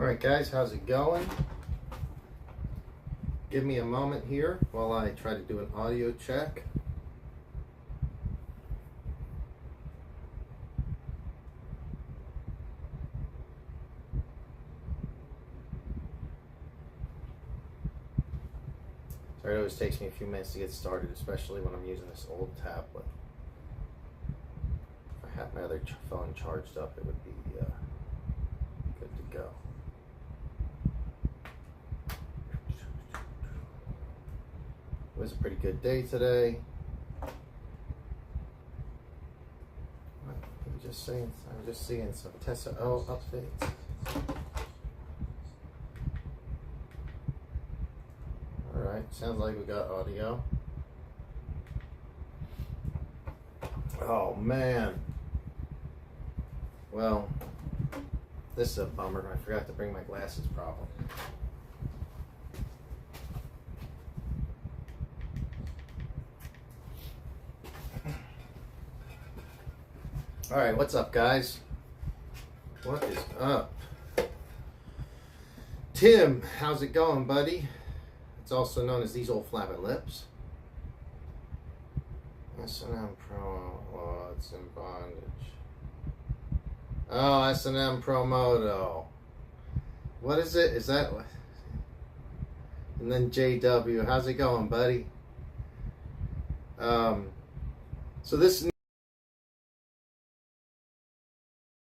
Alright guys, how's it going? Give me a moment here while I try to do an audio check. Sorry, it always takes me a few minutes to get started, especially when I'm using this old tablet. If I had my other phone charged up, it would be good to go. It was a pretty good day today. I'm just seeing some Tesla updates. Alright, sounds like we got audio. Oh man. Well, this is a bummer. I forgot to bring my glasses problem. Alright, what's up guys? What is up? Tim, how's it going, buddy? It's also known as these old flapping lips. S&M Pro, oh, it's in bondage. Oh, S&M Promoto. What is it? Is that what? And then JW, how's it going, buddy? So this is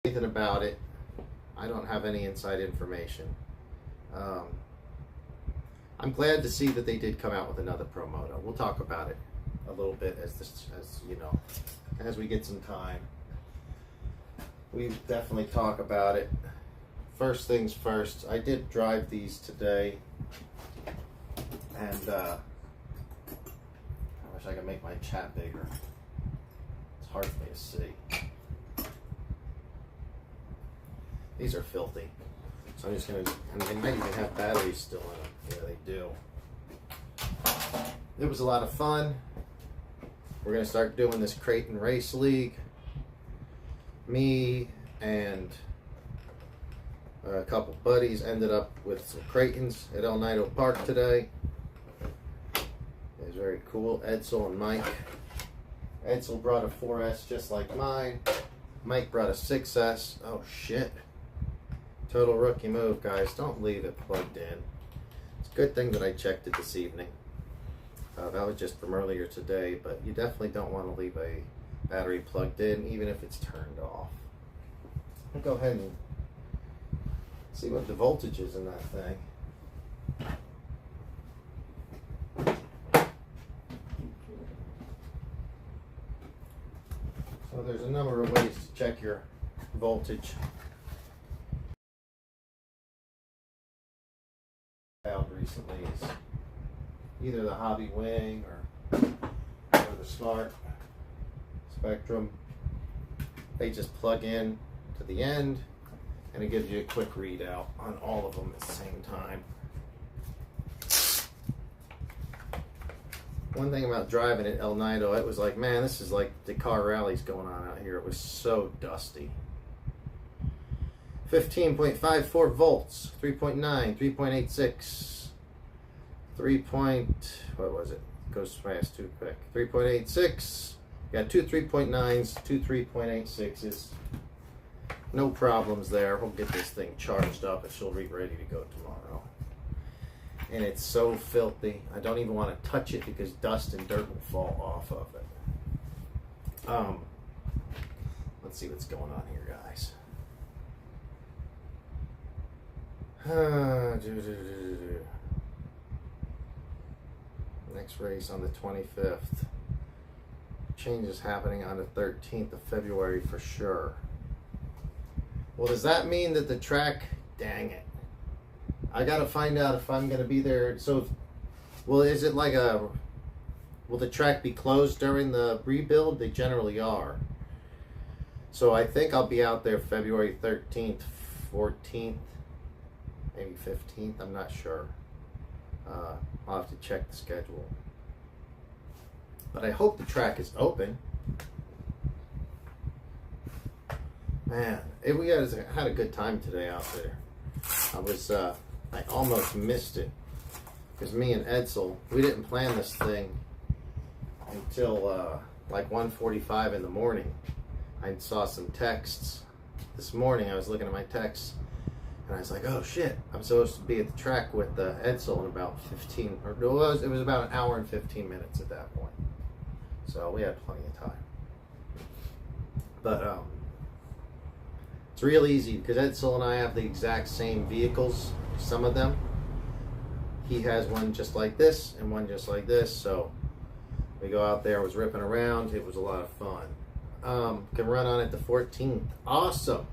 anything about it. I don't have any inside information. I'm glad to see that they did come out with another Promoto. We'll talk about it a little bit as you know, as we get some time. We definitely talk about it. First things first, I did drive these today, and I wish I could make my chat bigger. It's hard for me to see. These are filthy. So I'm just gonna, and they might even have batteries still in them. Yeah, they do. It was a lot of fun. We're gonna start doing this Kraton race league. Me and a couple buddies ended up with some Kratons at El Nido Park today. It was very cool. Edsel and Mike. Edsel brought a 4S just like mine. Mike brought a 6S. Oh shit. Total rookie move, guys. Don't leave it plugged in. It's a good thing that I checked it this evening. That was just from earlier today, but you definitely don't want to leave a battery plugged in, even if it's turned off. I'll go ahead and see what the voltage is in that thing. So there's a number of ways to check your voltage. Found recently is either the Hobby Wing or the Smart Spectrum. They just plug in to the end and it gives you a quick readout on all of them at the same time. One thing about driving at El Nido, it was like, man, this is like the car rallies going on out here. It was so dusty. 15.54 volts, 3.9, 3.86, what was it? Goes fast too quick. 3.86. Got two 3.9s, two 3.86s. No problems there. We'll get this thing charged up and she'll be ready to go tomorrow. And it's so filthy. I don't even want to touch it because dust and dirt will fall off of it. Let's see what's going on here, guys. Next race on the 25th. Changes happening on the 13th of February for sure. Well, does that mean that the track, dang it. I gotta find out if I'm gonna be there. So, well, is it like will the track be closed during the rebuild? They generally are. So I think I'll be out there February 13th, 14th, maybe 15th, I'm not sure. I'll have to check the schedule. But I hope the track is open. Man, we had a good time today out there. I almost missed it because me and Edsel, we didn't plan this thing until like 1:45 in the morning. I saw some texts this morning. I was looking at my texts and I was like, oh shit, I'm supposed to be at the track with Edsel in about 15, or it was about an hour and 15 minutes at that point. So we had plenty of time. But it's real easy because Edsel and I have the exact same vehicles, some of them. He has one just like this and one just like this, so we go out there, was ripping around, it was a lot of fun. Can run on it the 14th. Awesome.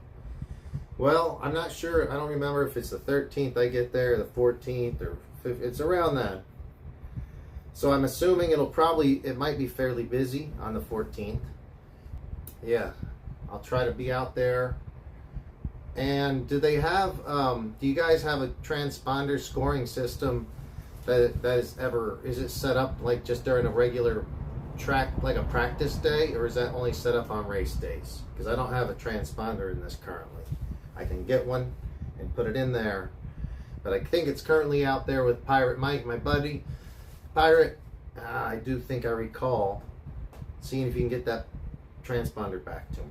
Well, I'm not sure, I don't remember if it's the 13th I get there, the 14th, or 15th, it's around that. So I'm assuming it might be fairly busy on the 14th. Yeah, I'll try to be out there. And do they have, do you guys have a transponder scoring system that is it set up like just during a regular track, like a practice day, or is that only set up on race days? Because I don't have a transponder in this currently. I can get one and put it in there, but I think it's currently out there with Pirate Mike, my buddy. Pirate, I do think I recall seeing if you can get that transponder back to me.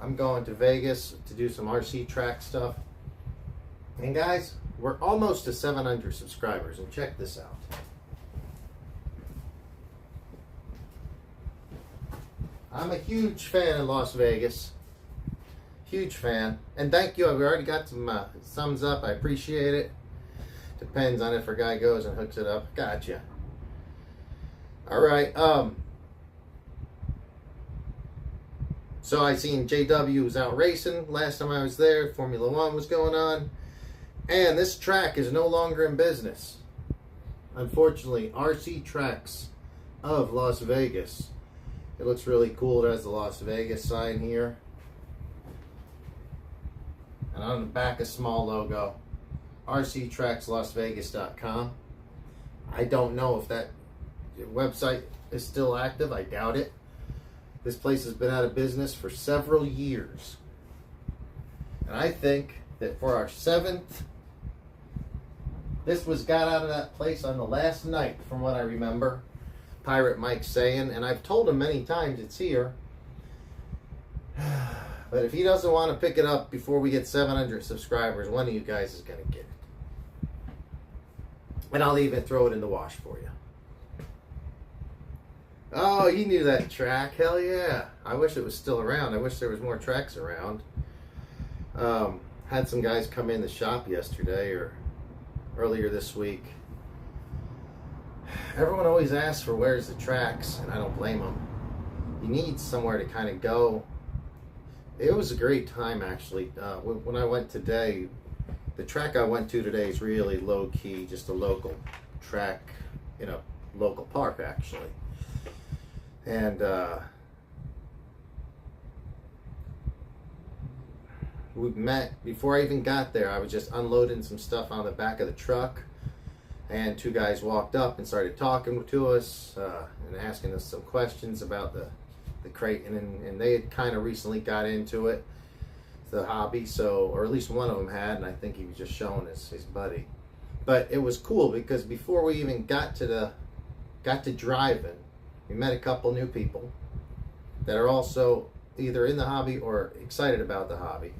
I'm going to Vegas to do some RC track stuff. And guys, we're almost to 700 subscribers, and check this out. I'm a huge fan of Las Vegas. Huge fan. And thank you. I've already got some thumbs up. I appreciate it. Depends on if a guy goes and hooks it up. Gotcha. Alright, so I seen JW was out racing last time I was there. Formula One was going on. And this track is no longer in business. Unfortunately, RC Tracks of Las Vegas. It looks really cool. It has the Las Vegas sign here. And on the back, a small logo. RCTracksLasVegas.com. I don't know if that website is still active. I doubt it. This place has been out of business for several years. And I think that for our 7th, this got out of that place on the last night, from what I remember. Pirate Mike saying, and I've told him many times it's here. But if he doesn't want to pick it up before we get 700 subscribers, one of you guys is going to get it. And I'll even throw it in the wash for you. Oh, you knew that track. Hell yeah. I wish it was still around. I wish there was more tracks around. Had some guys come in the shop yesterday or earlier this week. Everyone always asks for where's the tracks, and I don't blame them. You need somewhere to kind of go. It was a great time, actually. When I went today, the track I went to today is really low-key, just a local track in a local park, actually. And we met, before I even got there, I was just unloading some stuff on the back of the truck, and two guys walked up and started talking to us and asking us some questions about the Kraton, and they had kind of recently got into it, the hobby, so, or at least one of them had, and I think he was just showing his buddy. But it was cool because before we even got to driving, we met a couple new people that are also either in the hobby or excited about the hobby.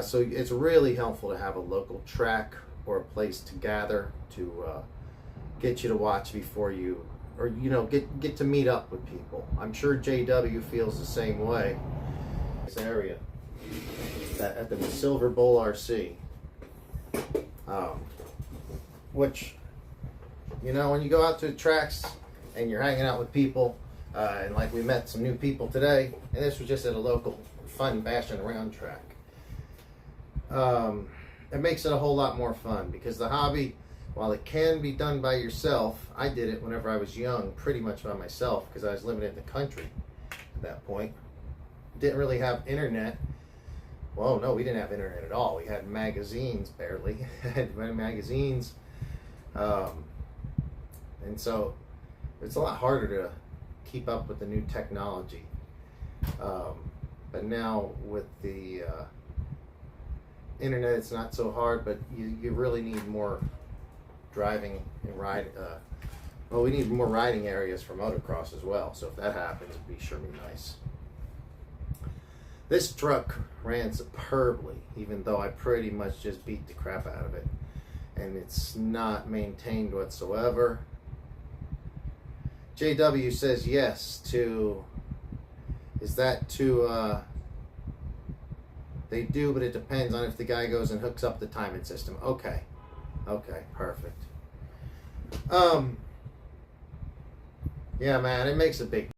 So it's really helpful to have a local track or a place to gather to get you to watch before you, or get to meet up with people. I'm sure JW feels the same way. This area at the Silver Bowl RC, which, when you go out to the tracks and you're hanging out with people, and like we met some new people today, and this was just at a local fun bashing around track. It makes it a whole lot more fun because the hobby, while it can be done by yourself, I did it whenever I was young, pretty much by myself because I was living in the country at that point. Didn't really have internet. Well, no, we didn't have internet at all. We had magazines, barely. Had magazines. And so it's a lot harder to keep up with the new technology. But now with the internet, it's not so hard, but you really need more driving and ride. Well, we need more riding areas for motocross as well. So if that happens, it'd be sure be nice. This truck ran superbly, even though I pretty much just beat the crap out of it, and it's not maintained whatsoever. JW says yes to. Is that to? They do, but it depends on if the guy goes and hooks up the timing system. Okay, perfect. Yeah, man, it makes a big.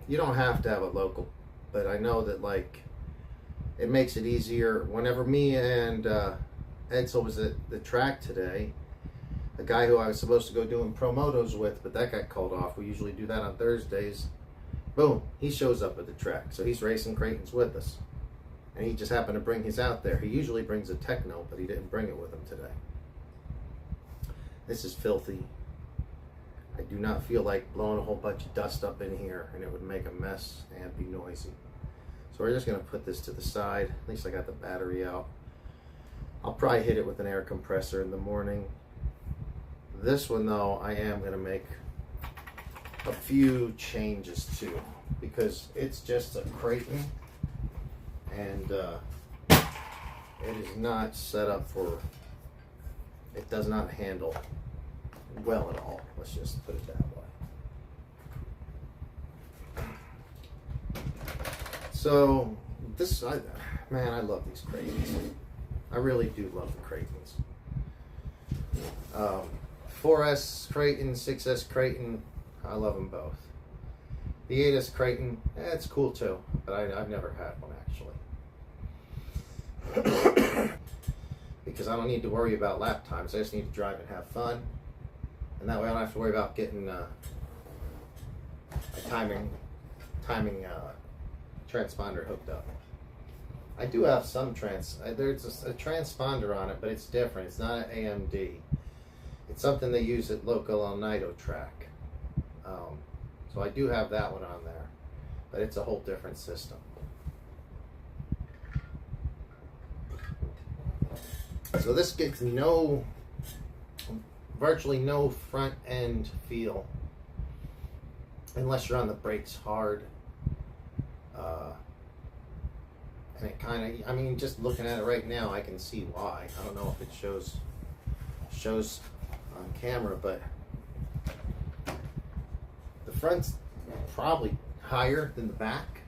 You don't have to have a local, but I know that like it makes it easier. Whenever me and Edsel was at the track today, a guy who I was supposed to go doing Promotos with, but that got called off. We usually do that on Thursdays. Boom, he shows up at the track. So he's racing Kratons with us. And he just happened to bring his out there. He usually brings a Techno, but he didn't bring it with him today. This is filthy. I do not feel like blowing a whole bunch of dust up in here, and it would make a mess and be noisy. So we're just going to put this to the side. At least I got the battery out. I'll probably hit it with an air compressor in the morning. This one, though, I am going to make a few changes to, because it's just a Kraton, and it is not set up for, it does not handle well at all. Let's just put it that way. So this, man, I love these Kratons. I really do love the Kratons. 4S Kraton, 6S Kraton, I love them both. The 8S Kraton, it's cool too, but I've never had one actually. Because I don't need to worry about lap times. I just need to drive and have fun. And that way I don't have to worry about getting a timing transponder hooked up. I do have some there's a transponder on it, but it's different. It's not an AMD. It's something they use at local Nido track. So I do have that one on there, but it's a whole different system. So this gets virtually no front end feel unless you're on the brakes hard. And it kind of, I mean, just looking at it right now, I can see why. I don't know if it shows on camera, but the front's probably higher than the back.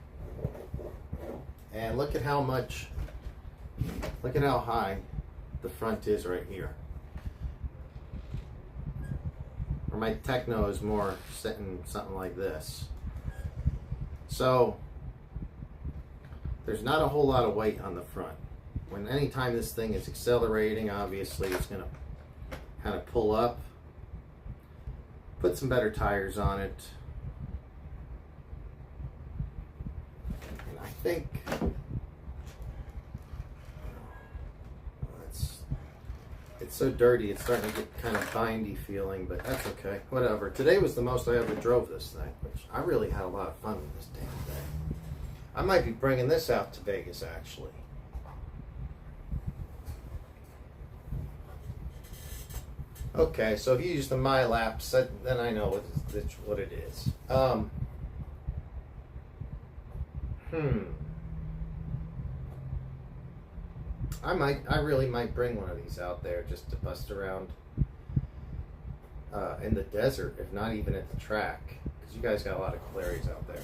And look at how high the front is right here. Or my Techno is more sitting something like this. So there's not a whole lot of weight on the front. Anytime this thing is accelerating, obviously it's going to kind of pull up. Put some better tires on it. And I think it's so dirty, it's starting to get kind of bindy feeling, but that's okay. Whatever. Today was the most I ever drove this thing, which I really had a lot of fun with this damn thing. I might be bringing this out to Vegas, actually. Okay, so if you use the MyLapse, then I know what it is. I really might bring one of these out there just to bust around in the desert, if not even at the track, because you guys got a lot of Claries out there.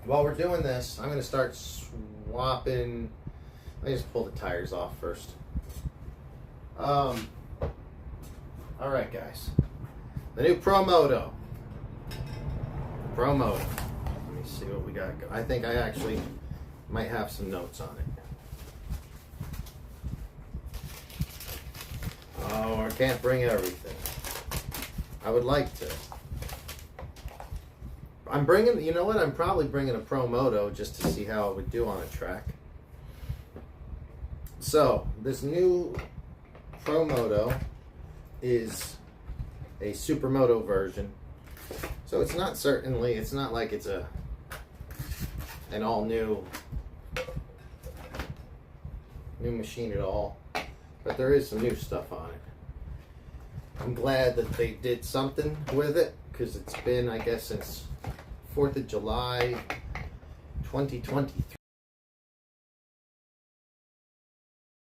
While we're doing this, I'm going to start swapping. Let me just pull the tires off first. Alright guys, the new Promoto. Let me see what we got. I think I actually might have some notes on it. Oh, I can't bring everything. I would like to. I'm bringing, you know what? I'm probably bringing a Promoto just to see how it would do on a track. So, this new Promoto is a Supermoto version. So it's not like it's a an all new machine at all, but there is some new stuff on it. I'm glad that they did something with it, because it's been, I guess, since 4th of July 2023.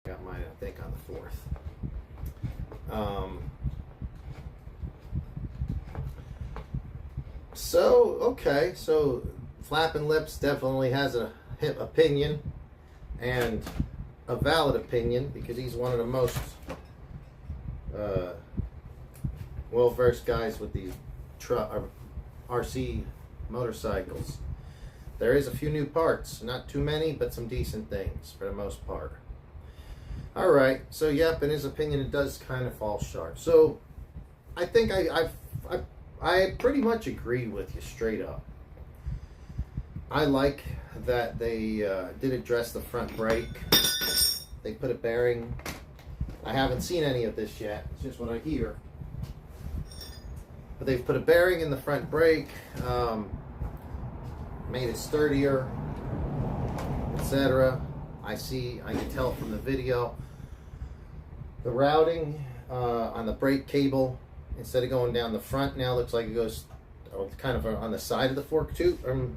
Got mine, I think, on the 4th. So Flappin' Lips definitely has a opinion, and a valid opinion, because he's one of the most well-versed guys with these RC motorcycles. There is a few new parts, not too many, but some decent things for the most part. Alright, so yep, in his opinion it does kind of fall short. So I think I pretty much agree with you straight up. I like that they did address the front brake. They put a bearing. I haven't seen any of this yet, it's just what I hear. But they've put a bearing in the front brake, made it sturdier, etc. I can tell from the video. The routing on the brake cable, instead of going down the front, now looks like it goes kind of on the side of the fork tube. No,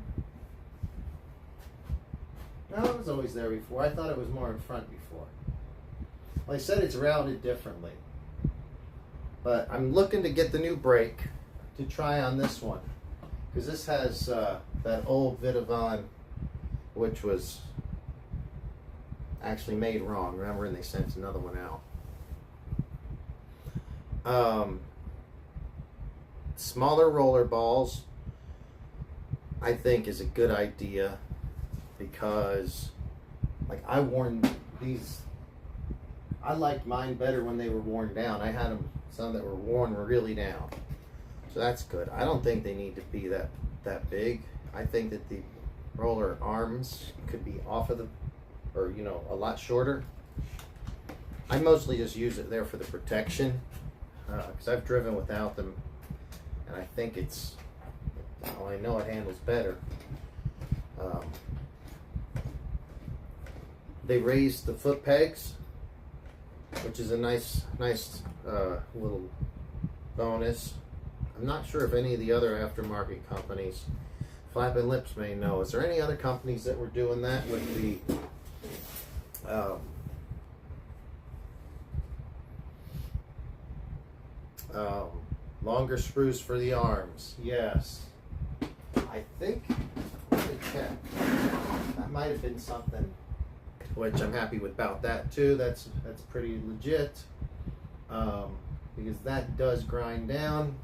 it was always there before. I thought it was more in front before. Well, I said it's routed differently. But I'm looking to get the new brake to try on this one, because this has that old Vitavon, which was actually made wrong. Remember, and they sent another one out. Smaller roller balls, I think, is a good idea, because, like, I worn these. I liked mine better when they were worn down. I had some that were worn really down, so that's good. I don't think they need to be that big. I think that the roller arms could be off of or a lot shorter. I mostly just use it there for the protection, because I've driven without them, and I think I know it handles better. They raised the foot pegs, which is a nice little bonus. I'm not sure if any of the other aftermarket companies, Flappin' Lips may know. Is there any other companies that were doing that with the longer screws for the arms? Yes. I think, let me check. That might have been something, which I'm happy about that too. That's pretty legit, because that does grind down.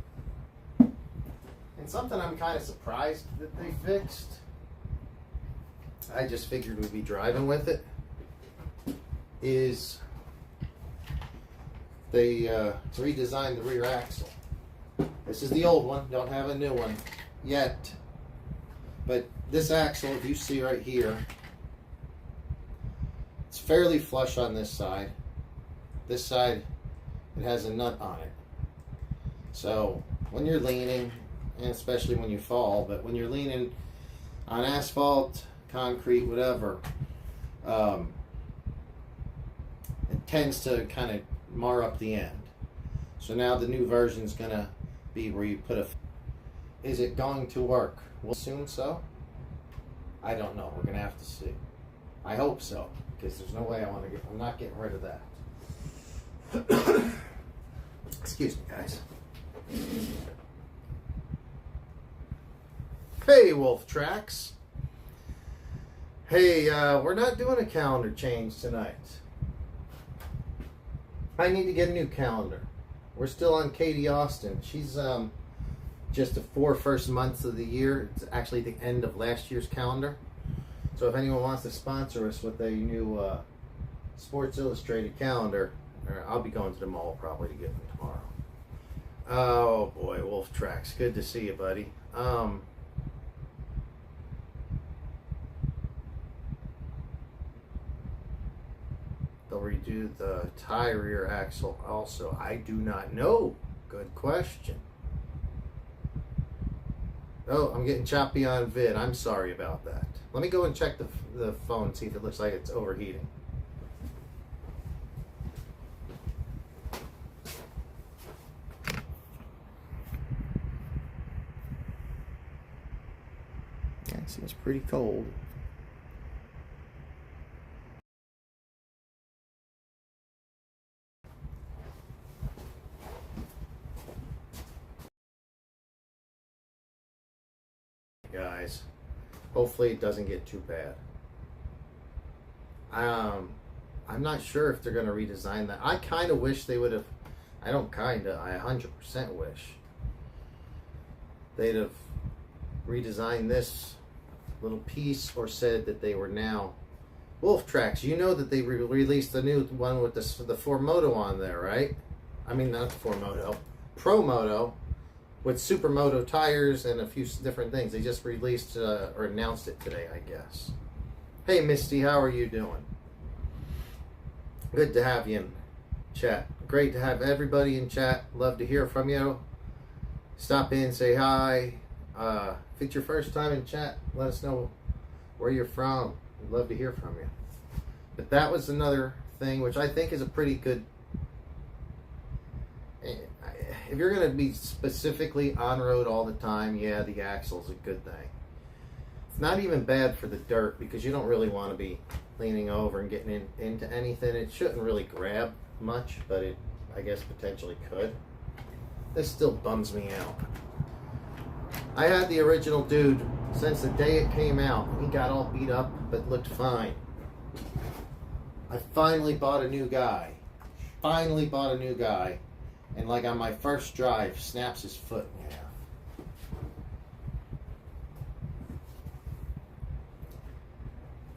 And something I'm kind of surprised that they fixed, I just figured we'd be driving with it, is they redesigned the rear axle. This is the old one, don't have a new one yet, but this axle, if you see right here, it's fairly flush on this side. This side, it has a nut on it. So when you're leaning, and especially when you fall, but when you're leaning on asphalt, concrete, whatever, it tends to kind of mar up the end. So now the new version is going to be where you put is it going to work? We'll assume so. I don't know. We're going to have to see. I hope so, because there's no way I'm not getting rid of that. Excuse me, guys. Hey, Wolf Tracks. Hey, we're not doing a calendar change tonight. I need to get a new calendar. We're still on Katie Austin. She's just the 4 first months of the year. It's actually the end of last year's calendar. So if anyone wants to sponsor us with a new Sports Illustrated calendar, I'll be going to the mall probably to get them tomorrow. Oh boy, Wolf Tracks. Good to see you, buddy. They'll redo the tie rear axle also. I do not know. Good question. Oh, I'm getting choppy on vid. I'm sorry about that. Let me go and check the phone, see if it looks like it's overheating. Yeah, it seems pretty cold. Guys, hopefully it doesn't get too bad. I'm not sure if they're going to redesign that. I kind of wish they would have. I 100% wish they'd have redesigned this little piece, or said that they were now wolf tracks. You know that they released the new one with the Promoto on there, right? I mean, not the Promoto, Promoto, with Supermoto tires and a few different things. They just released or announced it today, I guess. Hey, Misty, how are you doing? Good to have you in chat. Great to have everybody in chat. Love to hear from you. Stop in, say hi. If it's your first time in chat, let us know where you're from. We'd love to hear from you. But that was another thing, which I think is a pretty good. If you're going to be specifically on road all the time, yeah, the axle's a good thing. It's not even bad for the dirt, because you don't really want to be leaning over and getting into anything. It shouldn't really grab much, but it, I guess, potentially could. This still bums me out. I had the original dude since the day it came out. He got all beat up, but looked fine. I finally bought a new guy. And like on my first drive, snaps his foot in half.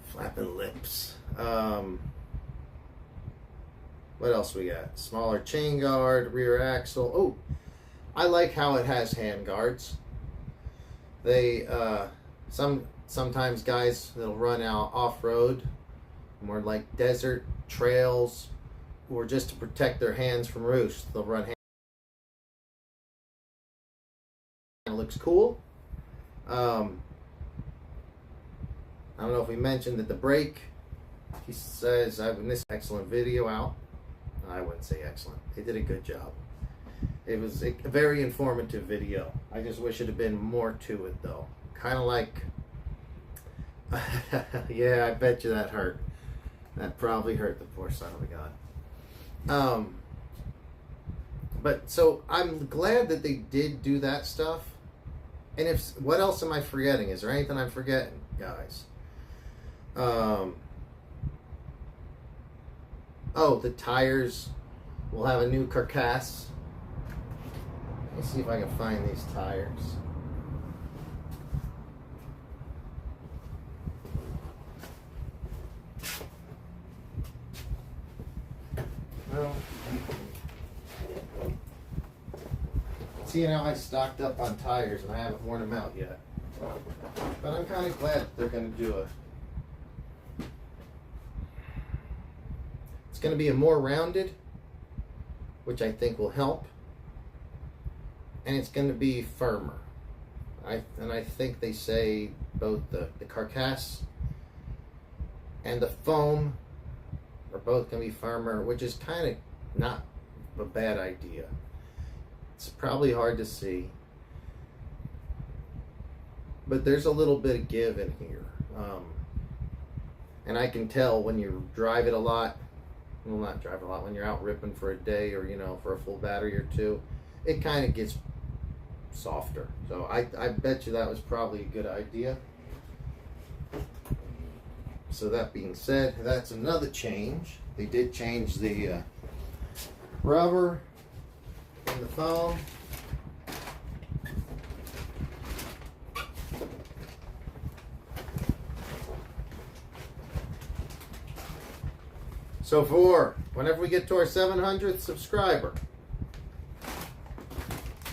Flapping lips. What else we got? Smaller chain guard, rear axle. Oh, I like how it has hand guards. They sometimes guys that'll run out off-road, more like desert trails, or just to protect their hands from roost, they'll run hand. It looks cool. I don't know if we mentioned that the brake, he says, in this excellent video out. I wouldn't say excellent. They did a good job. It was a very informative video. I just wish it had been more to it, though. Kind of like, yeah, I bet you that hurt. That probably hurt the poor son of a god. But so I'm glad that they did do that stuff. And what else am I forgetting? Is there anything I'm forgetting, guys? Oh, the tires will have a new carcass. Let's see if I can find these tires. Well, seeing how I stocked up on tires and I haven't worn them out yet. But I'm kind of glad they're going to do it. It's going to be a more rounded, which I think will help. And it's going to be firmer. I think they say both the carcass and the foam are both going to be firmer, which is kind of not a bad idea. It's probably hard to see, but there's a little bit of give in here. And I can tell when you drive it a lot, well, not drive a lot, when you're out ripping for a day or, for a full battery or two, it kind of gets softer. So I bet you that was probably a good idea. So that being said, that's another change. They did change the rubber and the foam. So whenever we get to our 700th subscriber,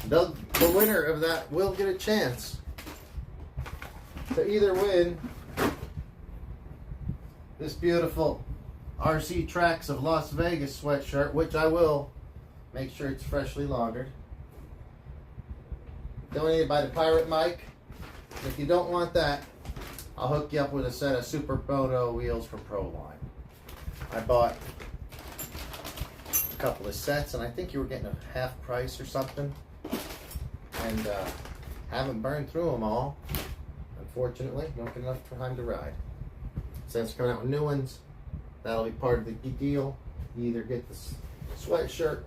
the winner of that will get a chance to either win this beautiful RC Tracks of Las Vegas sweatshirt, which I will make sure it's freshly laundered, donated by the Pirate Mike, If you don't want that, I'll hook you up with a set of Supermoto wheels from Proline. I bought a couple of sets, and I think you were getting a half price or something. And haven't burned through them all, unfortunately. Don't get enough time to ride. Since coming out with new ones, that'll be part of the deal. You either get the sweatshirt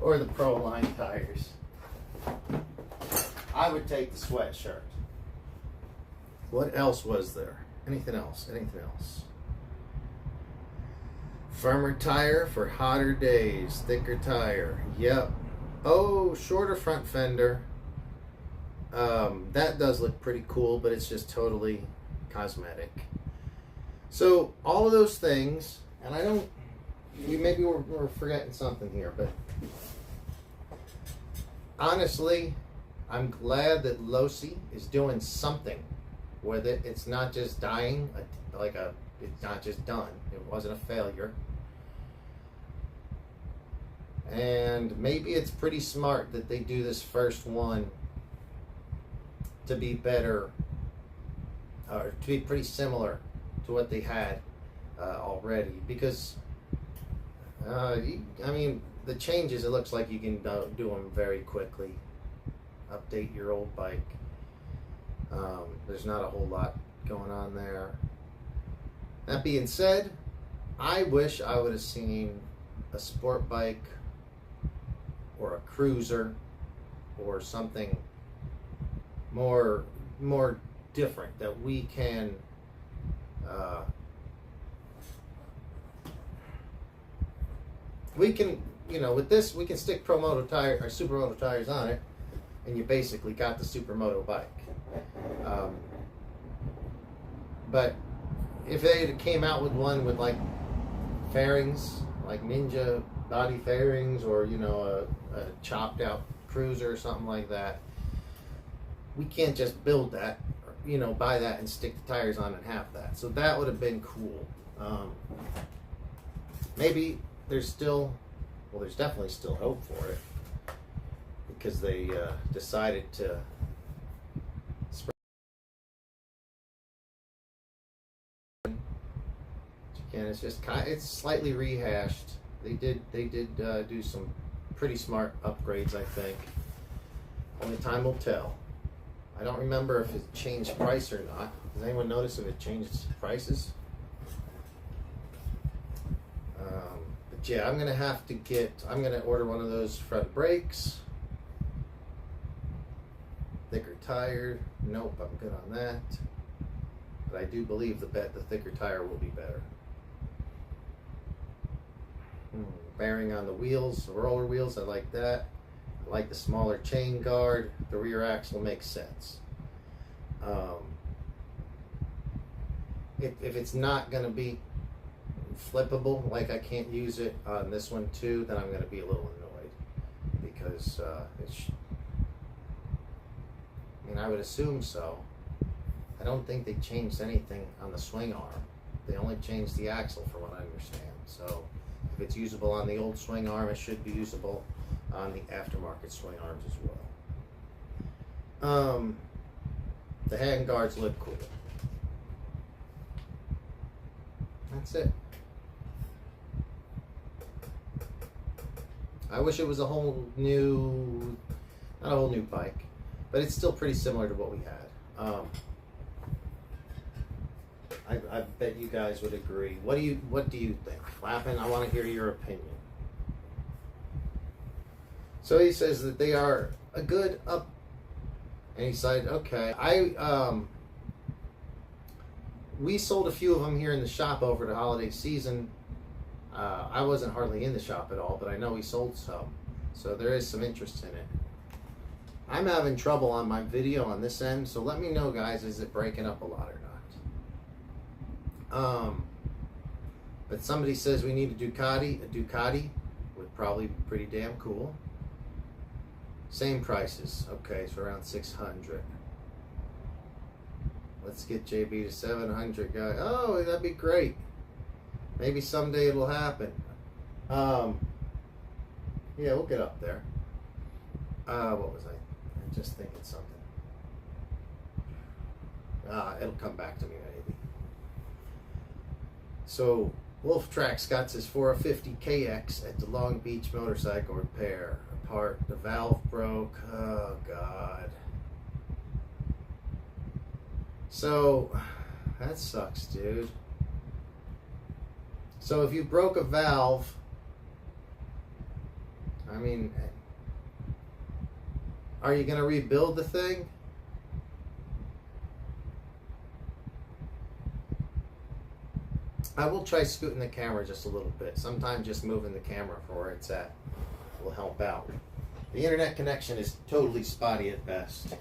or the Proline tires. I would take the sweatshirt. What else was there? Anything else? Anything else? Firmer tire for hotter days. Thicker tire. Yep. Oh, shorter front fender. That does look pretty cool, but it's just totally cosmetic. So all of those things, and I don't, maybe we're forgetting something here, but honestly, I'm glad that Losi is doing something with it. It's not just dying, it's not just done. It wasn't a failure. And maybe it's pretty smart that they do this first one to be better, or to be pretty similar to what they had already. Because, I mean, the changes, it looks like you can do them very quickly. Update your old bike. There's not a whole lot going on there. That being said, I wish I would have seen a sport bike or a cruiser or something more different that we can with this we can stick Promoto tire or Supermoto tires on it, and you basically got the Supermoto bike. But if they came out with one with like fairings, like Ninja body fairings, or a chopped out cruiser or something like that, we can't just build that, or, buy that and stick the tires on and have that. So that would have been cool. Maybe there's definitely still hope for it, because they decided to and it's just it's slightly rehashed. They did do some pretty smart upgrades, I think. Only time will tell. I don't remember if it changed price or not. Does anyone notice if it changed prices? But yeah, I'm gonna order one of those front brakes. Thicker tire. Nope, I'm good on that. But I do believe the thicker tire will be better. Bearing on the wheels, the roller wheels, I like that. I like the smaller chain guard. The rear axle makes sense. If it's not going to be flippable, like I can't use it on this one too, then I'm going to be a little annoyed, because I would assume so. I don't think they changed anything on the swing arm. They only changed the axle, from what I understand. So if it's usable on the old swing arm, it should be usable on the aftermarket swing arms as well. The hand guards look cool. That's it. I wish it was a whole new, not a whole new bike, but it's still pretty similar to what we had. I bet you guys would agree. What do you think? Flappin', I want to hear your opinion. So he says that they are a good up, and he said, okay, we sold a few of them here in the shop over the holiday season. I wasn't hardly in the shop at all, but I know we sold some, so there is some interest in it. I'm having trouble on my video on this end, so let me know, guys, is it breaking up a lot or not? But somebody says we need a Ducati. A Ducati would probably be pretty damn cool. Same prices. Okay, so around 600. Let's get JB to 700, guys. Oh, that'd be great. Maybe someday it'll happen. Yeah, we'll get up there. What was I? I'm just thinking something. It'll come back to me maybe. So Wolf Tracks got his 450 KX at the Long Beach Motorcycle Repair. Apart, the valve broke. Oh God. So that sucks, dude. So if you broke a valve, I mean, are you gonna rebuild the thing? I will try scooting the camera just a little bit. Sometimes just moving the camera from where it's at will help out. The internet connection is totally spotty at best.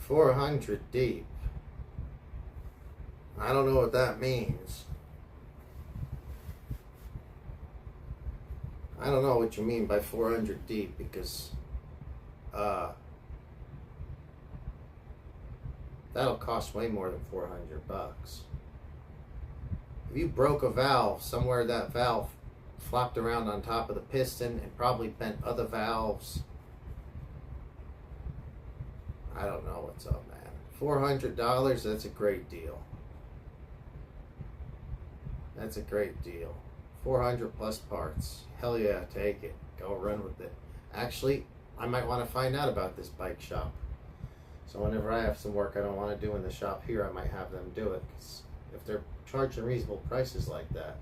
$400 deep. I don't know what that means. I don't know what you mean by 400 deep, because that'll cost way more than $400. If you broke a valve somewhere, that valve flopped around on top of the piston and probably bent other valves. I don't know what's up, man. $400, that's a great deal. That's a great deal. 400 plus parts. Hell yeah, take it. Go run with it. Actually, I might want to find out about this bike shop. So whenever I have some work I don't want to do in the shop here, I might have them do it. 'Cause if they're charging reasonable prices like that,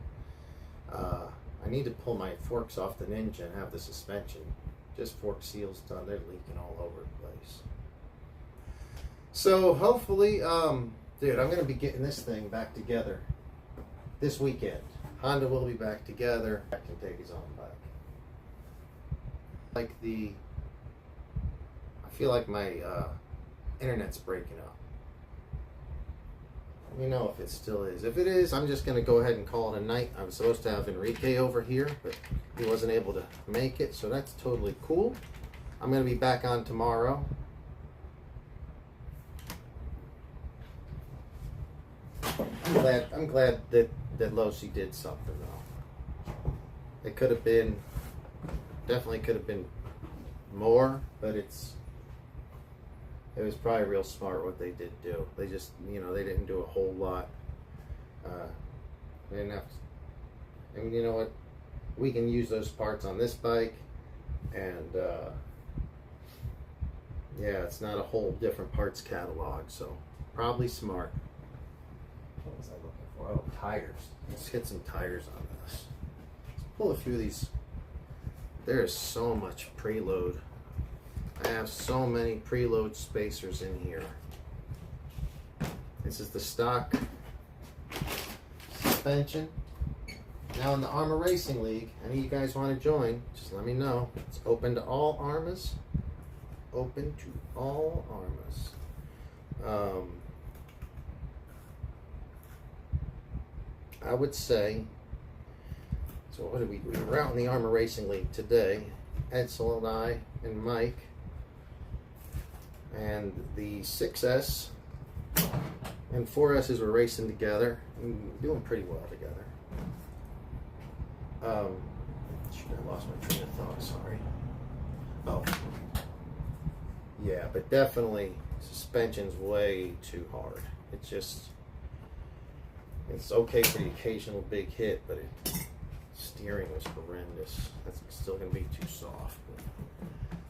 I need to pull my forks off the Ninja and have the suspension. Just fork seals done. They're leaking all over the place. So hopefully, dude, I'm going to be getting this thing back together this weekend. Honda will be back together. I can take his own bike. I feel like my internet's breaking up. Let me know if it still is. If it is, I'm just going to go ahead and call it a night. I was supposed to have Enrique over here, but he wasn't able to make it, so that's totally cool. I'm going to be back on tomorrow. I'm glad that Losi did something, though. It could have been, definitely could have been more, but it was probably real smart what they did do. They just, they didn't do a whole lot. They didn't have to, I mean, you know what? We can use those parts on this bike, and yeah, it's not a whole different parts catalog, so probably smart. What was I looking for? Oh, tires. Let's hit some tires on this. Let's pull a few of these. There is so much preload. I have so many preload spacers in here. This is the stock suspension. Now in the Armor Racing League, any of you guys want to join, just let me know. It's open to all Armas. Open to all Armas. I would say, so what did we were out in the Armor Racing League today. Edsel and I and Mike, and the 6S and 4S's were racing together and doing pretty well together. Shoot, I lost my train of thought, sorry. Oh. Yeah, but definitely suspension's way too hard. It's okay for the occasional big hit, but steering was horrendous. That's still going to be too soft. But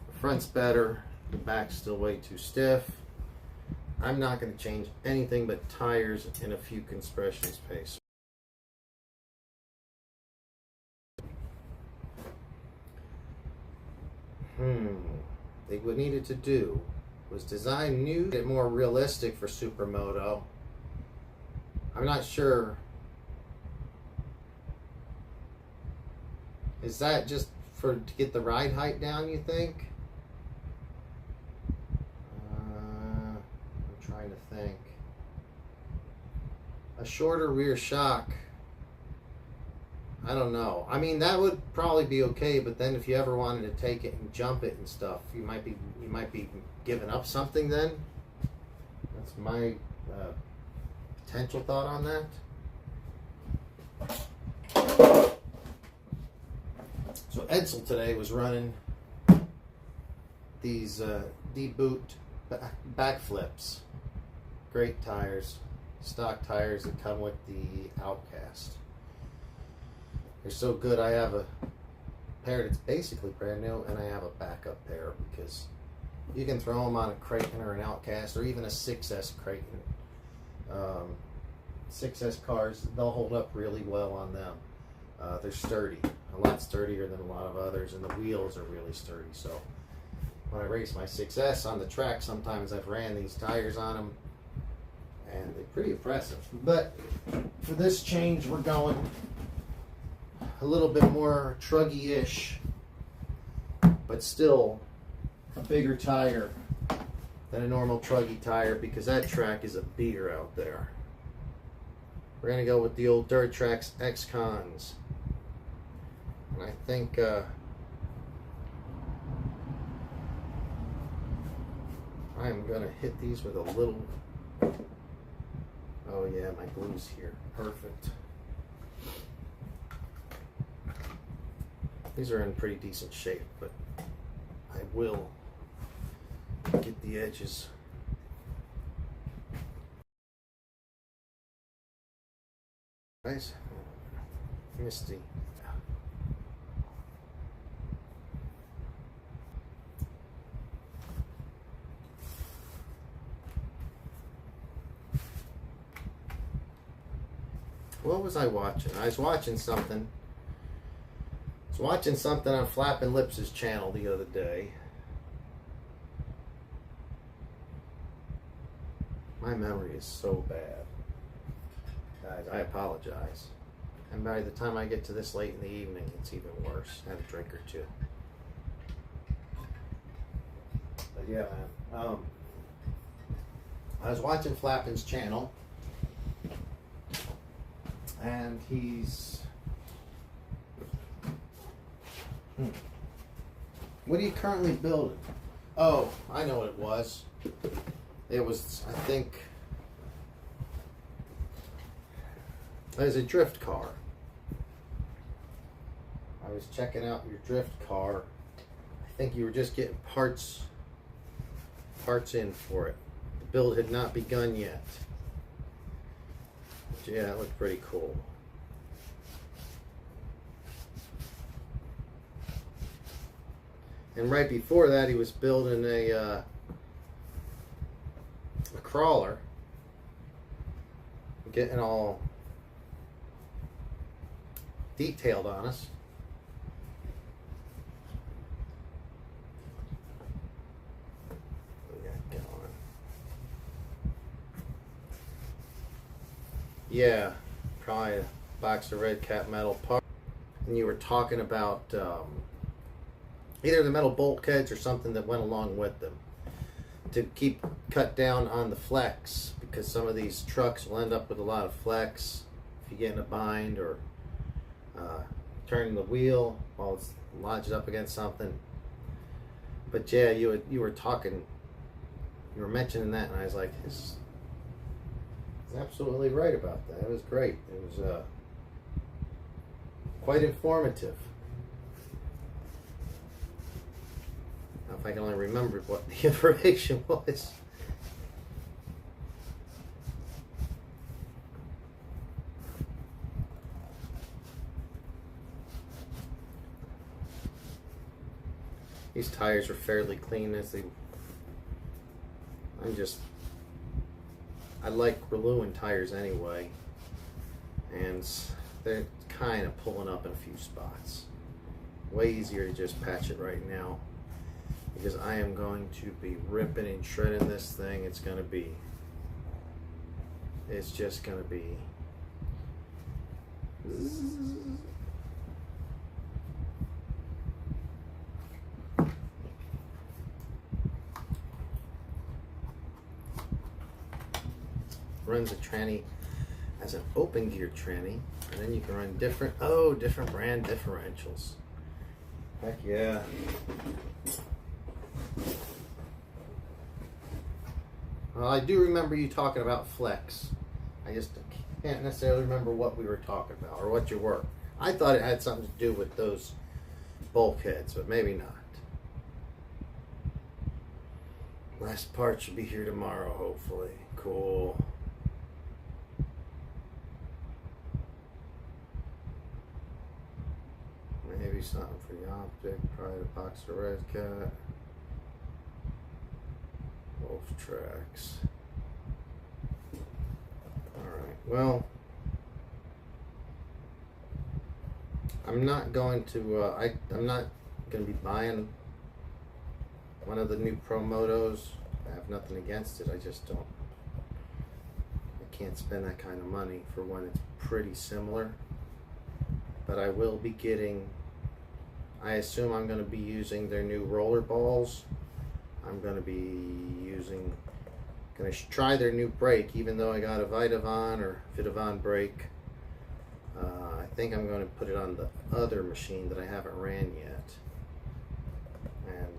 the front's better. The back's still way too stiff. I'm not going to change anything but tires and a few compression spacers. What they needed to do was design new and more realistic for Supermoto. I'm not sure. Is that just to get the ride height down, you think? I'm trying to think. A shorter rear shock I don't know. I mean, that would probably be okay, but then if you ever wanted to take it and jump it and stuff, you might be giving up something then. That's my potential thought on that. So Edsel today was running these D-boot backflips. Great tires, stock tires that come with the Outcast. They're so good. I have a pair that's basically brand new, and I have a backup pair because you can throw them on a Kraton or an Outcast or even a 6S Kraton. 6S cars, they'll hold up really well on them. They're sturdy, a lot sturdier than a lot of others, and the wheels are really sturdy. So when I race my 6S on the track, sometimes I've ran these tires on them, and they're pretty impressive. But for this change, we're going a little bit more truggy-ish, but still a bigger tire than a normal truggy tire because that track is a beater out there. We're going to go with the old Dirt Tracks X-Cons. And I think I'm going to hit these with a little... Oh yeah, my glue's here. Perfect. These are in pretty decent shape, but I will get the edges. Guys, misty. What was I watching? I was watching something. I was watching something on Flappin' Lips' channel the other day. My memory is so bad. Guys, I apologize. And by the time I get to this late in the evening, it's even worse. I have a drink or two. But yeah, man. I was watching Flappin's channel, and he's... What are you currently building? Oh, I know what it was. It was, I think... There's a drift car. I was checking out your drift car. I think you were just getting parts in for it. The build had not begun yet. But yeah, it looked pretty cool. And right before that, he was building a crawler, getting all detailed on us. What do we got going? Yeah, probably a box of red cap metal parts. And you were talking about either the metal bulkheads or something that went along with them to keep cut down on the flex, because some of these trucks will end up with a lot of flex if you get in a bind or turning the wheel while it's lodged up against something. But yeah, you were talking, you were mentioning that, and I was like, he's absolutely right about that. It was great. It was quite informative. Now, if I can only remember what the information was. These tires are fairly clean as they... I like Reluin tires anyway, and they're kind of pulling up in a few spots. Way easier to just patch it right now, because I am going to be ripping and shredding this thing. It's just gonna be runs a tranny as an open gear tranny, and then you can run different brand differentials. Heck yeah. Well, I do remember you talking about flex. I just can't necessarily remember what we were talking about or what you were. I thought it had something to do with those bulkheads, but maybe not. Last part should be here tomorrow, hopefully. Cool. Maybe something for the optic, probably the Boxer Red Cat. Wolf tracks. Alright, well, I'm not going to, I'm not going to be buying one of the new Promotos. I have nothing against it, I just don't, I can't spend that kind of money for one that's pretty similar. But I will be getting, I assume I'm going to be using their new roller balls. I'm going to be using, going to try their new brake, even though I got a Vitavon or Vitavon brake. I think I'm going to put it on the other machine that I haven't ran yet. And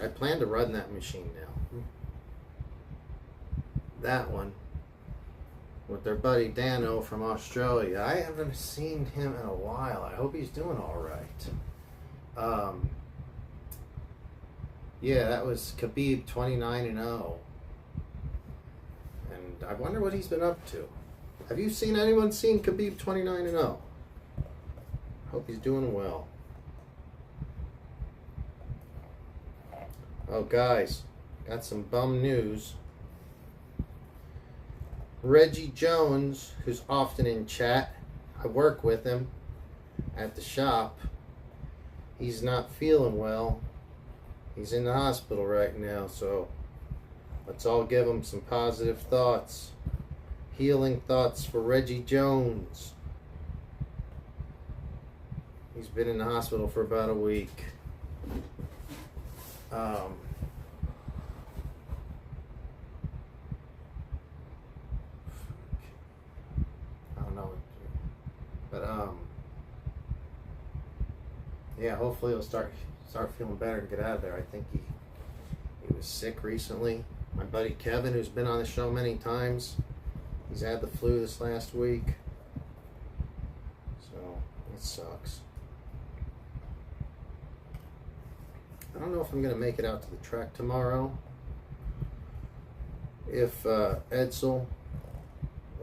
I plan to run that machine now. That one with their buddy Dano from Australia. I haven't seen him in a while. I hope he's doing all right. Yeah, that was Khabib 29-0. And I wonder what he's been up to. Have you seen anyone seen Khabib 29-0? Hope he's doing well. Oh, guys, got some bum news. Reggie Jones, who's often in chat, I work with him at the shop. He's not feeling well. He's in the hospital right now, so let's all give him some positive thoughts. Healing thoughts for Reggie Jones. He's been in the hospital for about a week. Yeah, hopefully he'll start feeling better and get out of there. I think he was sick recently. My buddy Kevin, who's been on the show many times, he's had the flu this last week, so it sucks. I don't know if I'm gonna make it out to the track tomorrow. If Edsel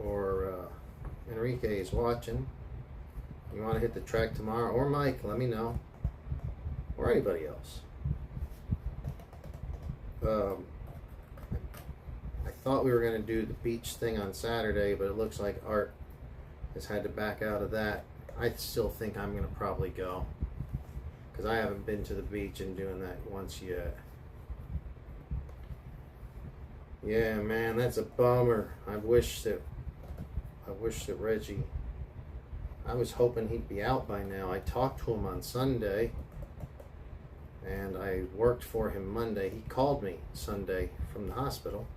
or Enrique is watching, you want to hit the track tomorrow, or Mike, let me know, or anybody else. I thought we were going to do the beach thing on Saturday, but it looks like Art has had to back out of that. I still think I'm going to probably go, because I haven't been to the beach and doing that once yet. Yeah, man, that's a bummer. I wish that Reggie, I was hoping he'd be out by now. I talked to him on Sunday, and I worked for him Monday. He called me Sunday from the hospital,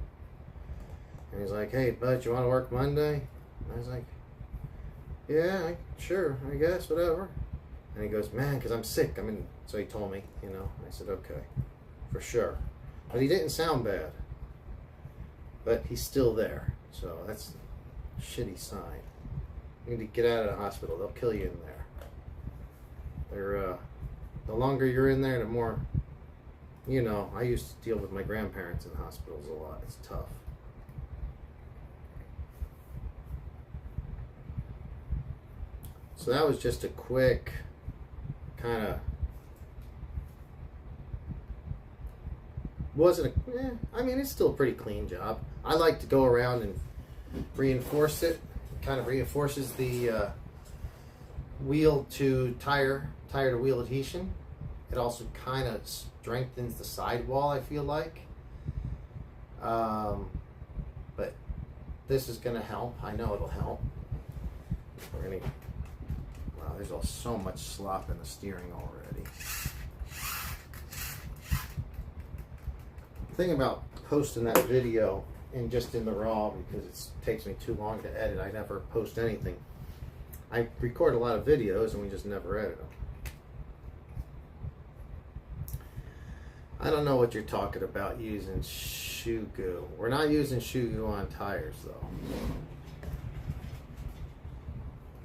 and he's like, "Hey, bud, you want to work Monday?" And I was like, "Yeah, sure, I guess, whatever." And he goes, "Man, because I'm sick." So he told me, you know. I said, "Okay, for sure." But he didn't sound bad. But he's still there, so that's a shitty sign. You need to get out of the hospital. They'll kill you in there. The longer you're in there, the more, you know, I used to deal with my grandparents in hospitals a lot. It's tough. So that was just a quick kind of, it's still a pretty clean job. I like to go around and reinforce it. Kind of reinforces the wheel to tire to wheel adhesion. It also kind of strengthens the sidewall, I feel like. But this is going to help. I know it'll help. Wow, there's so much slop in the steering already. thing about posting that video and just in the raw, because it takes me too long to edit. I never post anything. I record a lot of videos and we just never edit them. I don't know what you're talking about using shoe goo. We're not using shoe goo on tires though.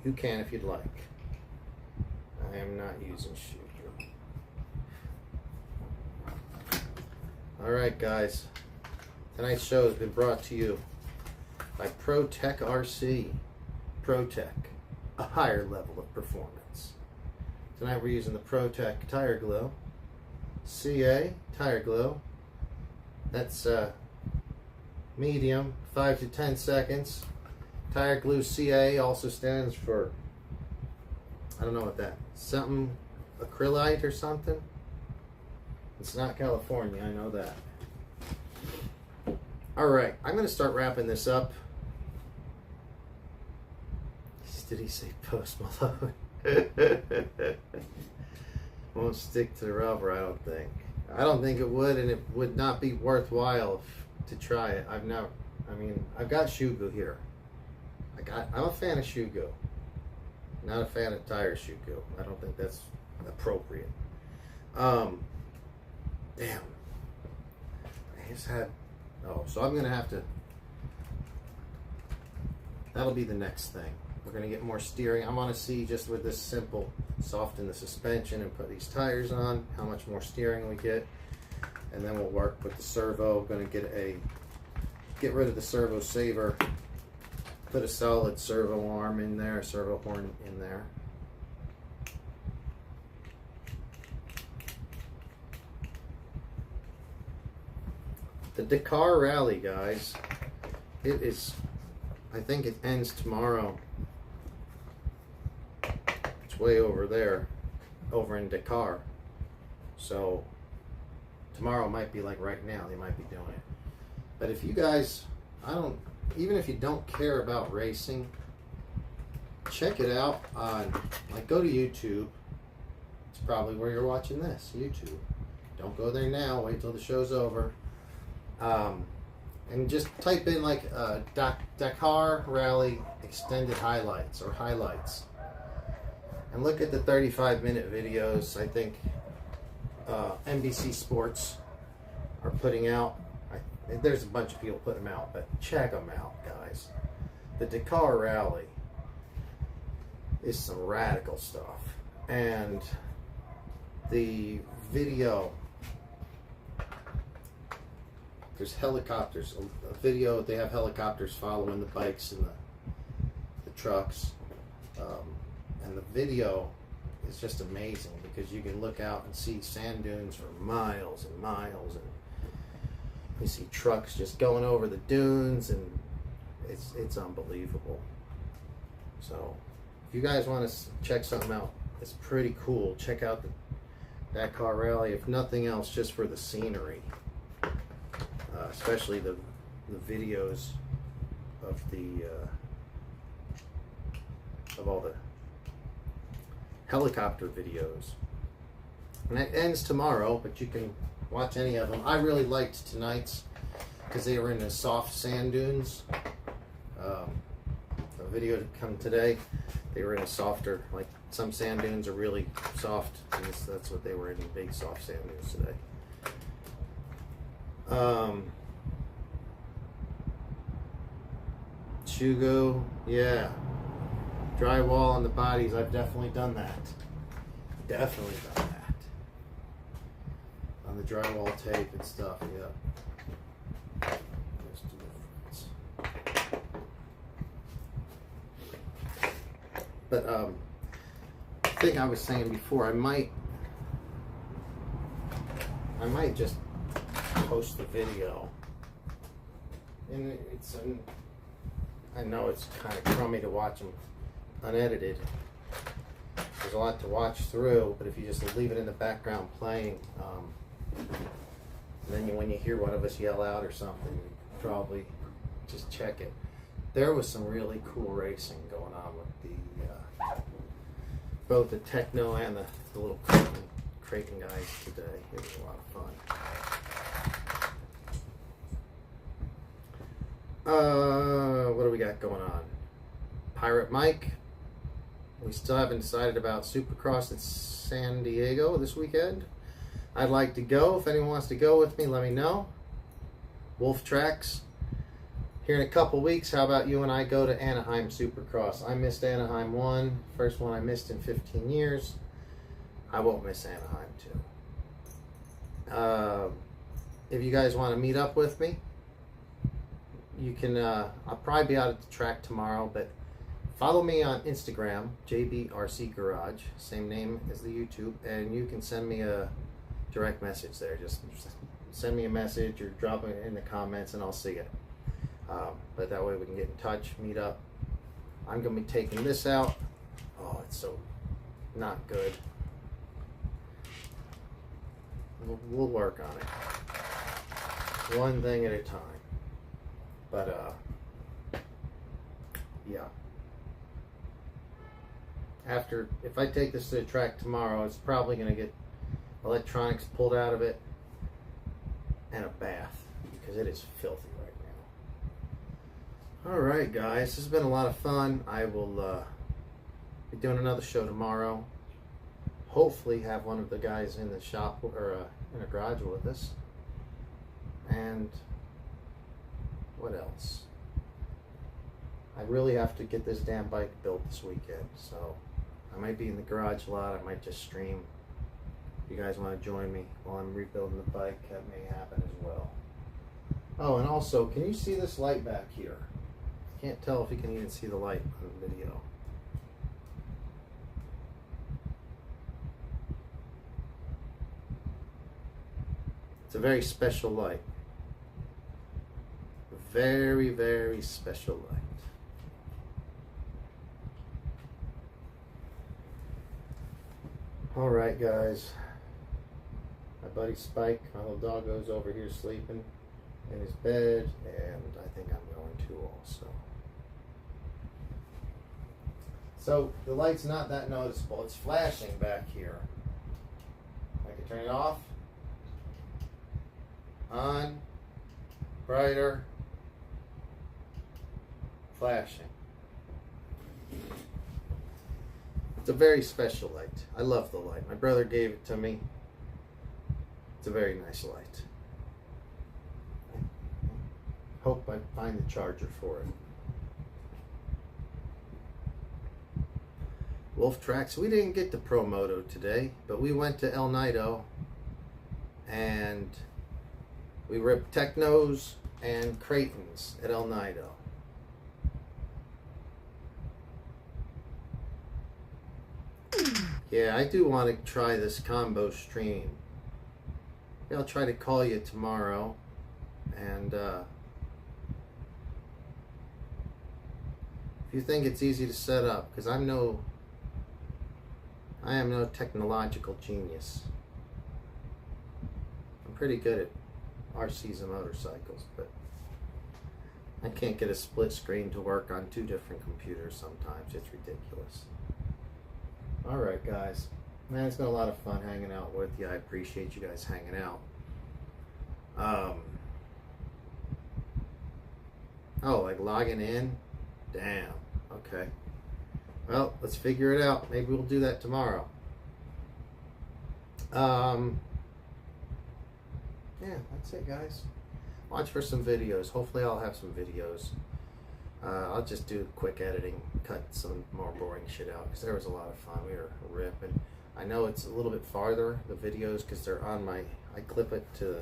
You can if you'd like. I am not using shoe goo. Alright guys, tonight's show has been brought to you by ProTech RC. ProTech, a higher level of performance. Tonight we're using the ProTech Tire Glow. CA Tire Glow. That's medium, 5 to 10 seconds. Tire Glue CA also stands for, I don't know what that, something acrylite or something. It's not California, I know that. Alright, I'm going to start wrapping this up. Did he say Post Malone? Won't stick to the rubber, I don't think. I don't think it would, and it would not be worthwhile to try it. I've got shoe goo here. I'm a fan of shoe goo. Not a fan of tire shoe goo. I don't think that's appropriate. Damn. I just had, so I'm gonna have to, that'll be the next thing. We're gonna get more steering. I wanna see, just with this simple, soften the suspension and put these tires on, how much more steering we get. And then we'll work with the servo. Gonna get rid of the servo saver, put a solid servo arm in there, a servo horn in there. The Dakar Rally, guys, it is, I think it ends tomorrow. It's way over there, over in Dakar. So tomorrow might be like right now, they might be doing it. But if you guys, even if you don't care about racing, check it out on, like, go to YouTube. It's probably where you're watching this, YouTube. Don't go there now, wait till the show's over. And just type in like Dakar Rally extended highlights or highlights. And look at the 35-minute videos I think NBC Sports are putting out. There's a bunch of people putting them out, but check them out, guys. The Dakar Rally is some radical stuff. And the video, there's helicopters, a video, they have helicopters following the bikes and the trucks. And the video is just amazing because you can look out and see sand dunes for miles and miles, and you see trucks just going over the dunes, and it's unbelievable. So if you guys want to check something out, it's pretty cool. Check out the Dakar Rally, if nothing else, just for the scenery. Especially the videos of all the helicopter videos. And that ends tomorrow, but you can watch any of them. I really liked tonight's because they were in the soft sand dunes. A video to come today, they were in a softer, like some sand dunes are really soft, and that's what they were in, big soft sand dunes today. Shoe goo, yeah. Drywall on the bodies, I've definitely done that. Definitely done that. On the drywall tape and stuff, yeah. But I think I was saying before, I might just post the video. And I know it's kind of crummy to watch them unedited. There's a lot to watch through, but if you just leave it in the background playing, then when you hear one of us yell out or something, you probably just check it. There was some really cool racing going on with both the Techno and the little Kraton guys today. It was a lot of fun. What do we got going on? Pirate Mike. We still haven't decided about Supercross at San Diego this weekend. I'd like to go. If anyone wants to go with me, let me know. Wolf Tracks. Here in a couple weeks, how about you and I go to Anaheim Supercross? I missed Anaheim 1. First one I missed in 15 years. I won't miss Anaheim 2. If you guys want to meet up with me, you can, I'll probably be out at the track tomorrow, but follow me on Instagram, JBRC Garage, same name as the YouTube, and you can send me a direct message there. Just send me a message or drop it in the comments and I'll see it. But that way we can get in touch, meet up. I'm going to be taking this out. Oh, it's so not good. We'll work on it. One thing at a time. But, yeah. If I take this to the track tomorrow, it's probably going to get electronics pulled out of it and a bath because it is filthy right now. Alright guys, this has been a lot of fun. I will be doing another show tomorrow. Hopefully have one of the guys in the shop or in a garage with us. And what else? I really have to get this damn bike built this weekend, so I might be in the garage a lot. I might just stream. If you guys want to join me while I'm rebuilding the bike, that may happen as well. Oh, and also, can you see this light back here? I can't tell if you can even see the light on the video. It's a very special light. Very, very special light. Alright guys, my buddy Spike, my little doggo's over here sleeping in his bed, and I think I'm going to also. So the light's not that noticeable, it's flashing back here. I can turn it off, on, brighter, flashing. It's a very special light. I love the light. My brother gave it to me. It's a very nice light. Hope I find the charger for it. Wolf Tracks. We didn't get to Promoto today, but we went to El Nido and we ripped Technos and Kratons at El Nido. Yeah, I do want to try this combo stream. Maybe I'll try to call you tomorrow and if you think it's easy to set up, because I am no technological genius. I'm pretty good at RCs and motorcycles, but I can't get a split screen to work on two different computers sometimes. It's ridiculous. Alright guys, man, it's been a lot of fun hanging out with you. I appreciate you guys hanging out. Oh, like logging in? Damn, okay. Well, let's figure it out. Maybe we'll do that tomorrow. Yeah, that's it guys. Watch for some videos. Hopefully I'll have some videos. I'll just do quick editing, cut some more boring shit out, because there was a lot of fun. We were ripping. I know it's a little bit farther, the videos, because they're on my, I clip it to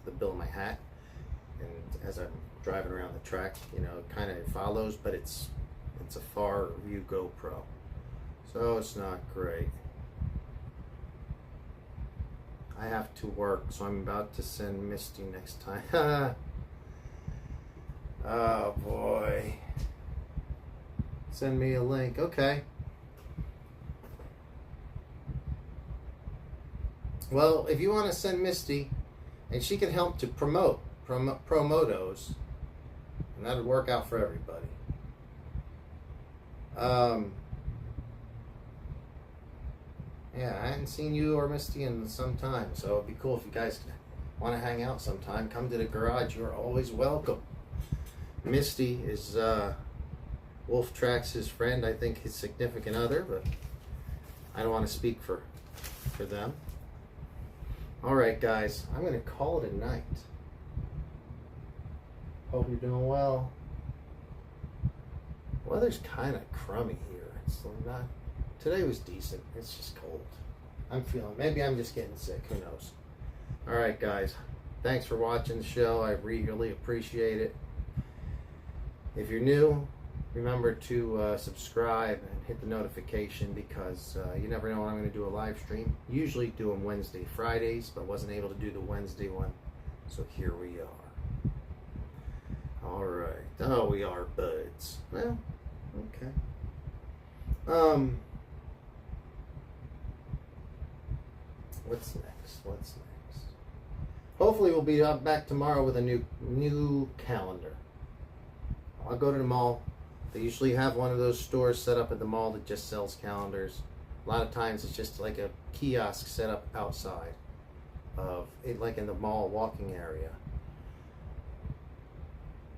the bill of my hat, and as I'm driving around the track, you know, it kind of follows, but it's a far view GoPro, so it's not great. I have to work, so I'm about to send Misty next time. Oh boy. Send me a link. Okay. Well, if you want to send Misty, and she can help to promote Promotos, and that would work out for everybody. Yeah, I hadn't seen you or Misty in some time, so it'd be cool if you guys want to hang out sometime. Come to the garage. You're always welcome. Misty is Wolf Trax's friend, I think his significant other, but I don't want to speak for them. Alright guys, I'm going to call it a night. Hope you're doing well. Weather's kind of crummy here. It's not. Today was decent. It's just cold. I'm feeling. Maybe I'm just getting sick. Who knows? All right, guys. Thanks for watching the show. I really appreciate it. If you're new, remember to subscribe and hit the notification because you never know when I'm going to do a live stream. Usually do them Wednesday, Fridays, but wasn't able to do the Wednesday one. So here we are. All right. Oh, we are buds. Well, okay. What's next? Hopefully we'll be back tomorrow with a new calendar. I'll go to the mall. They usually have one of those stores set up at the mall that just sells calendars. A lot of times it's just like a kiosk set up outside of it, like in the mall walking area.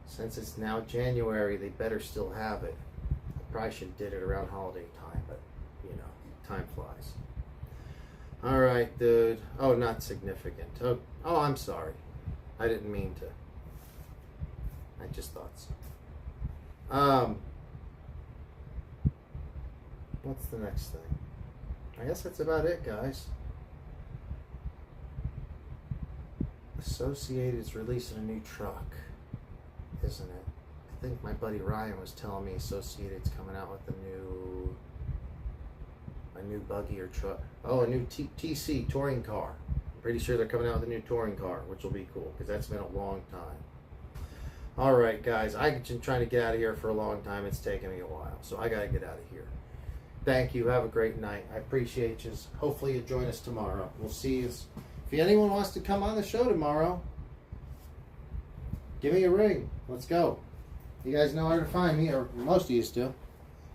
Since it's now January, they better still have it. I probably should have did it around holiday time, but you know, time flies. All right, dude. Oh, not significant. Oh, I'm sorry. I didn't mean to. I just thought so. What's the next thing? I guess that's about it, guys. Associated's releasing a new truck, isn't it? I think my buddy Ryan was telling me Associated's coming out with a new buggy or truck. Oh, a new TC touring car. I'm pretty sure they're coming out with a new touring car, which will be cool because that's been a long time. All right, guys, I've been trying to get out of here for a long time. It's taken me a while, so I got to get out of here. Thank you. Have a great night. I appreciate you. Hopefully you join us tomorrow. We'll see you. If anyone wants to come on the show tomorrow, give me a ring. Let's go. You guys know where to find me, or most of you do.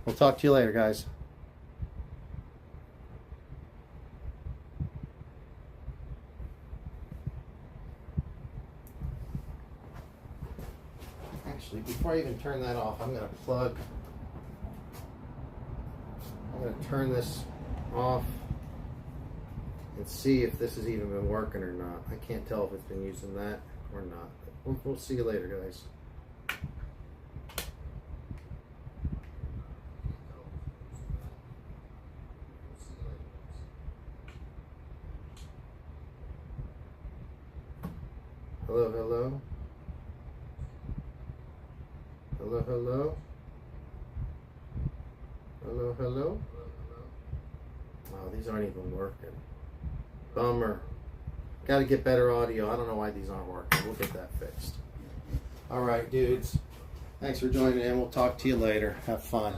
We'll talk to you later, guys. Actually, before I even turn that off, I'm going to turn this off and see if this has even been working or not. I can't tell if it's been using that or not. We'll see you later, guys. Hello, hello. Hello, hello. Hello, hello. Oh, these aren't even working. Bummer. Got to get better audio. I don't know why these aren't working. We'll get that fixed. All right, dudes. Thanks for joining in. We'll talk to you later. Have fun.